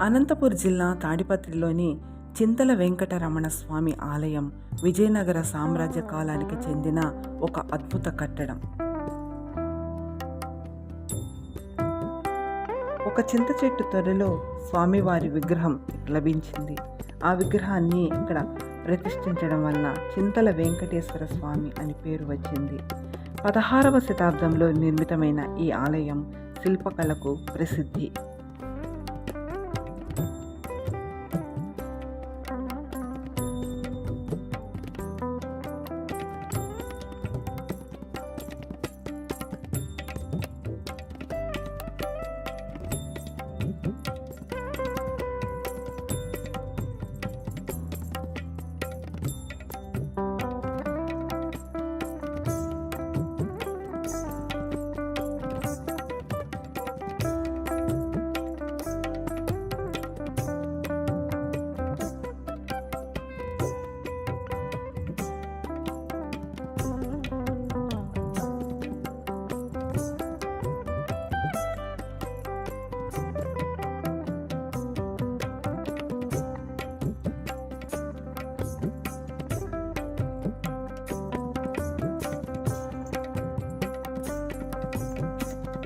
అనంతపురం జిల్లా తాడిపత్రిలోని చింతల వెంకటరమణ స్వామి ఆలయం విజయనగర సామ్రాజ్య కాలానికి చెందిన ఒక అద్భుత కట్టడం. ఒక చింత చెట్టు తొర్రలో స్వామివారి విగ్రహం లభించింది. ఆ విగ్రహాన్ని ఇక్కడ ప్రతిష్ఠించడం వలన చింతల వెంకటేశ్వర స్వామి అని పేరు వచ్చింది. 16వ శతాబ్దంలో నిర్మితమైన ఈ ఆలయం శిల్పకళకు ప్రసిద్ధి.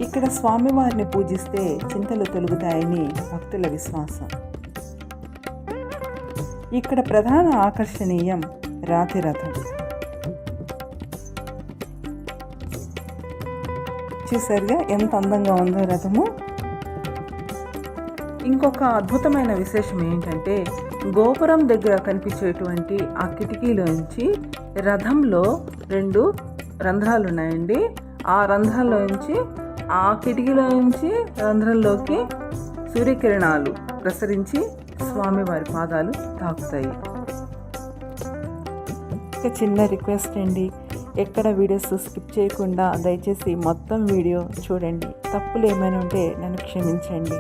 ఇక్కడ స్వామివారిని పూజిస్తే చింతలు తొలుగుతాయని భక్తుల విశ్వాసం. ఇక్కడ ప్రధాన ఆకర్షణీయం రాతి రథం. చూసారుగా ఎంత అందంగా ఉందో రథము. ఇంకొక అద్భుతమైన విశేషం ఏంటంటే, గోపురం దగ్గర కనిపించేటువంటి ఆ కిటికీలోంచి రథంలో 2 రంధ్రాలు ఉన్నాయండి. ఆ రంధ్రాల్లోంచి, ఆ కిటికీలో నుంచి రంధ్రంలోకి సూర్యకిరణాలు ప్రసరించి స్వామివారి పాదాలు తాకుతాయి. ఒక చిన్న రిక్వెస్ట్ అండి, ఎక్కడ వీడియోస్ స్కిప్ చేయకుండా దయచేసి మొత్తం వీడియో చూడండి. తప్పులు ఏమైనా ఉంటే నన్ను క్షమించండి.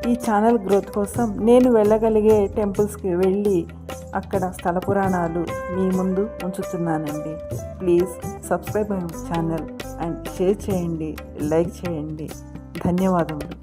ఈ ఛానల్ గ్రోత్ కోసం నేను వెళ్ళగలిగే టెంపుల్స్కి వెళ్ళి అక్కడ స్థల పురాణాలు మీ ముందు ఉంచుతున్నానండి. Please subscribe my channel and share చేయండి, లైక్ చేయండి. ధన్యవాదములు.